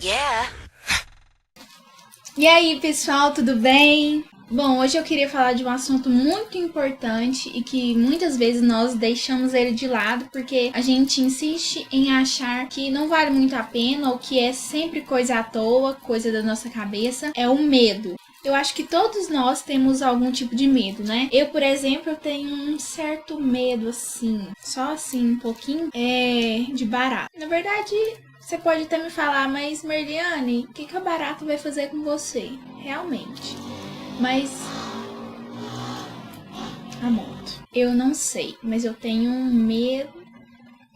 Yeah. E aí, pessoal, tudo bem? Bom, hoje eu queria falar de um assunto muito importante e que muitas vezes nós deixamos ele de lado porque a gente insiste em achar que não vale muito a pena ou que é sempre coisa à toa, coisa da nossa cabeça, é o medo. Eu acho que todos nós temos algum tipo de medo, né? Eu, por exemplo, eu tenho um certo medo, assim, só assim, um pouquinho, de barato. Na verdade, você pode até me falar, mas Merliane, o que a barata vai fazer com você? Realmente. Mas a moto. Eu não sei, mas eu tenho um medo,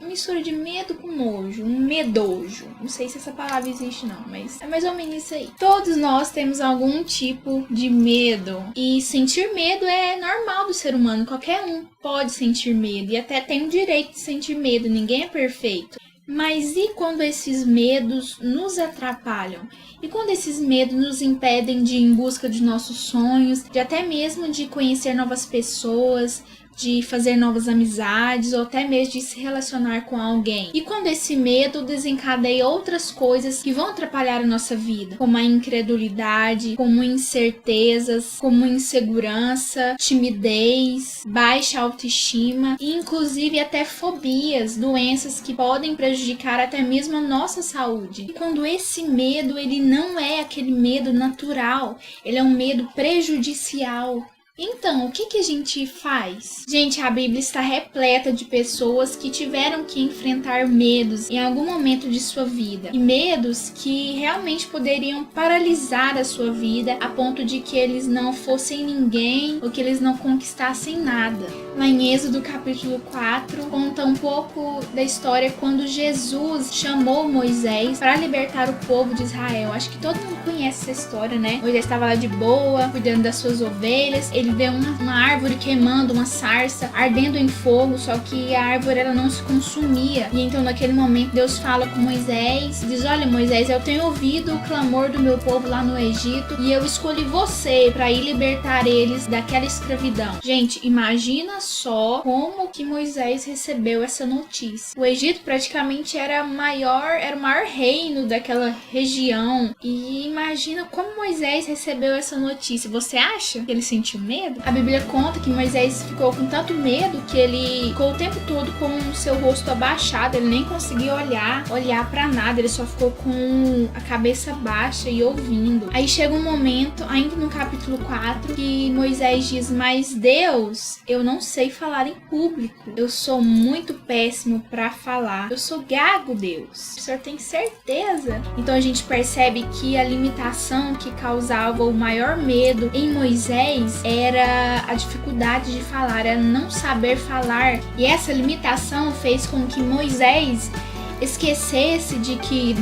uma mistura de medo com nojo, um medojo. Não sei se essa palavra existe não, mas é mais ou menos isso aí. Todos nós temos algum tipo de medo e sentir medo é normal do ser humano. Qualquer um pode sentir medo e até tem o direito de sentir medo. Ninguém é perfeito. Mas e quando esses medos nos atrapalham? E quando esses medos nos impedem de ir em busca de nossos sonhos, de até mesmo de conhecer novas pessoas, de fazer novas amizades ou até mesmo de se relacionar com alguém? E quando esse medo desencadeia outras coisas que vão atrapalhar a nossa vida, como a incredulidade, como incertezas, como insegurança, timidez, baixa autoestima e inclusive até fobias, doenças que podem prejudicar até mesmo a nossa saúde. E quando esse medo, ele não é aquele medo natural, ele é um medo prejudicial. Então, o que a gente faz? Gente, a Bíblia está repleta de pessoas que tiveram que enfrentar medos em algum momento de sua vida. E medos que realmente poderiam paralisar a sua vida a ponto de que eles não fossem ninguém ou que eles não conquistassem nada. Lá em Êxodo capítulo 4, conta um pouco da história quando Jesus chamou Moisés para libertar o povo de Israel. Acho que todo mundo conhece essa história, né? Moisés estava lá de boa, cuidando das suas ovelhas. Ele vê uma árvore queimando, uma sarça ardendo em fogo, só que a árvore ela não se consumia. E então naquele momento Deus fala com Moisés, diz: olha Moisés, eu tenho ouvido o clamor do meu povo lá no Egito e eu escolhi você para ir libertar eles daquela escravidão. Gente, imagina só como que Moisés recebeu essa notícia. O Egito praticamente era o maior reino daquela região. E imagina como Moisés recebeu essa notícia. Você acha que ele sentiu medo? A Bíblia conta que Moisés ficou com tanto medo que ele ficou o tempo todo com o seu rosto abaixado, ele nem conseguia olhar pra nada, ele só ficou com a cabeça baixa e ouvindo. Aí chega um momento, ainda no capítulo 4, que Moisés diz: mas Deus, eu não sei falar em público, eu sou muito péssimo pra falar, eu sou gago, Deus. O senhor tem certeza? Então a gente percebe que a limitação que causava o maior medo em Moisés era a dificuldade de falar, era não saber falar. E essa limitação fez com que Moisés esquecesse de que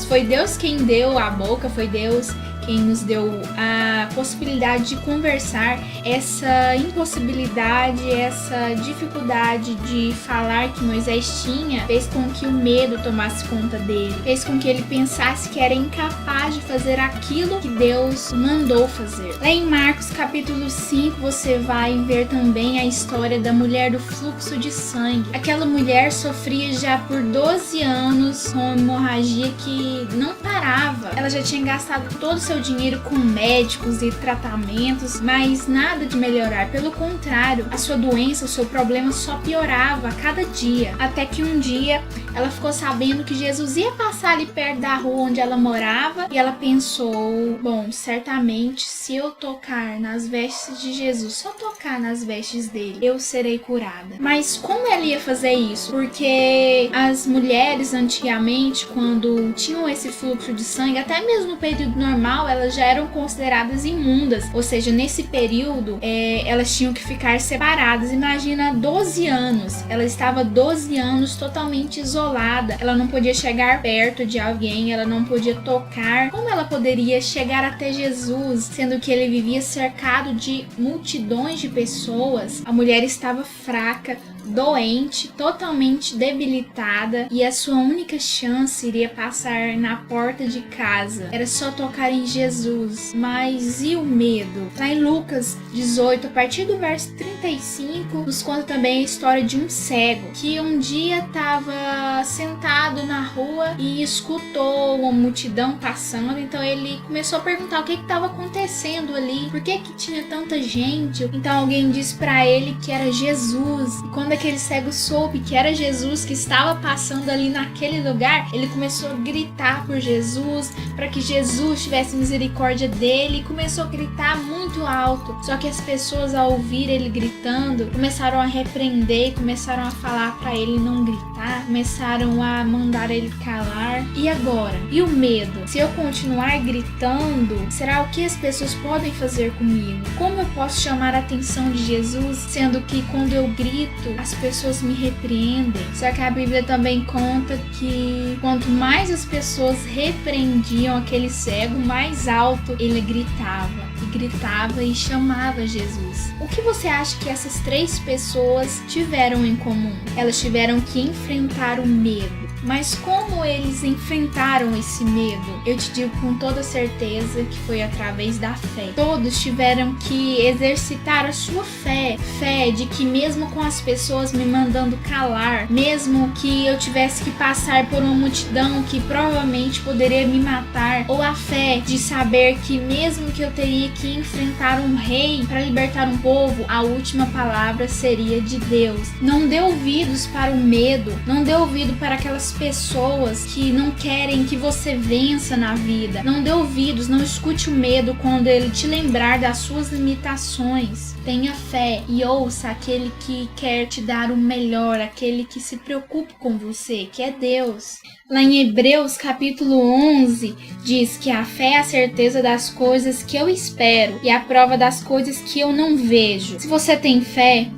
foi Deus quem deu a boca, foi Deus quem nos deu a possibilidade de conversar. Essa impossibilidade, essa dificuldade de falar que Moisés tinha, fez com que o medo tomasse conta dele, fez com que ele pensasse que era incapaz de fazer aquilo que Deus mandou fazer. Lá em Marcos capítulo 5, você vai ver também a história da mulher do fluxo de sangue. Aquela mulher sofria já por 12 anos com hemorragia que não parava. Ela já tinha gastado todo o seu dinheiro com médicos e tratamentos, mas nada de melhorar. Pelo contrário, a sua doença, o seu problema só piorava a cada dia. Até que um dia ela ficou sabendo que Jesus ia passar ali perto da rua onde ela morava e ela pensou: bom, certamente se eu tocar nas vestes de Jesus, só tocar nas vestes dele, eu serei curada. Mas como ela ia fazer isso? Porque as mulheres antigamente, quando tinham esse fluxo de sangue, até mesmo no período normal, elas já eram consideradas imundas, ou seja, nesse período elas tinham que ficar separadas. Imagina 12 anos, ela estava 12 anos totalmente isolada, ela não podia chegar perto de alguém, ela não podia tocar. Como ela poderia chegar até Jesus, sendo que ele vivia cercado de multidões de pessoas? A mulher estava fraca, doente, totalmente debilitada, e a sua única chance iria passar na porta de casa. Era só tocar em Jesus. Mas e o medo? Lá em Lucas 18, a partir do verso 35, nos conta também a história de um cego que um dia estava sentado na rua e escutou uma multidão passando. Então ele começou a perguntar o que estava acontecendo ali, por que tinha tanta gente. Então alguém disse para ele que era Jesus. E quando aquele cego soube que era Jesus que estava passando ali naquele lugar, ele começou a gritar por Jesus, para que Jesus tivesse misericórdia dele, e começou a gritar muito alto. Só que as pessoas, ao ouvir ele gritando, começaram a repreender, começaram a falar para ele não gritar, começaram a mandar ele calar. E agora? E o medo? Se eu continuar gritando, será o que as pessoas podem fazer comigo? Como eu posso chamar a atenção de Jesus, sendo que quando eu grito, as pessoas me repreendem? Só que a Bíblia também conta que quanto mais as pessoas repreendiam aquele cego, mais alto ele gritava e chamava Jesus. O que você acha que essas 3 pessoas tiveram em comum? Elas tiveram que enfrentar o medo. Mas como eles enfrentaram esse medo? Eu te digo com toda certeza que foi através da fé. Todos tiveram que exercitar a sua fé. Fé de que mesmo com as pessoas me mandando calar, mesmo que eu tivesse que passar por uma multidão que provavelmente poderia me matar, ou a fé de saber que mesmo que eu teria que enfrentar um rei para libertar um povo, a última palavra seria de Deus. Não dê ouvidos para o medo, não dê ouvido para aquelas pessoas que não querem que você vença na vida. Não dê ouvidos, não escute o medo quando ele te lembrar das suas limitações. Tenha fé e ouça aquele que quer te dar o melhor, aquele que se preocupa com você, que é Deus. Lá em Hebreus capítulo 11, diz que a fé é a certeza das coisas que eu espero e a prova das coisas que eu não vejo. Se você tem fé,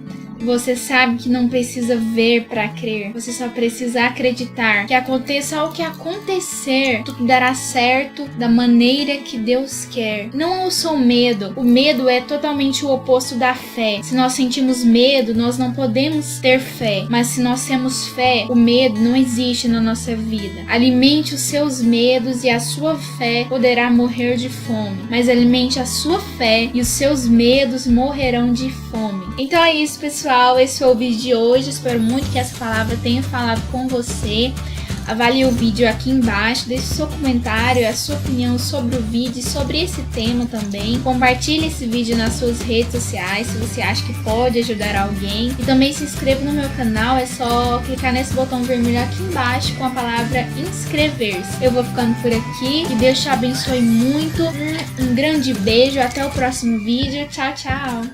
você sabe que não precisa ver para crer, você só precisa acreditar. Que aconteça o que acontecer, tudo dará certo da maneira que Deus quer. Não ouça o medo. O medo é totalmente o oposto da fé. Se nós sentimos medo, nós não podemos ter fé. Mas se nós temos fé, o medo não existe na nossa vida. Alimente os seus medos e a sua fé poderá morrer de fome. Mas alimente a sua fé e os seus medos morrerão de fome. Então é isso, pessoal. Esse foi o vídeo de hoje. Espero muito que essa palavra tenha falado com você. Avalie o vídeo aqui embaixo, deixe seu comentário, a sua opinião sobre o vídeo e sobre esse tema também. Compartilhe esse vídeo nas suas redes sociais, se você acha que pode ajudar alguém. E também se inscreva no meu canal, é só clicar nesse botão vermelho aqui embaixo com a palavra inscrever-se. Eu vou ficando por aqui, que Deus te abençoe muito. Um grande beijo, até o próximo vídeo. Tchau, tchau!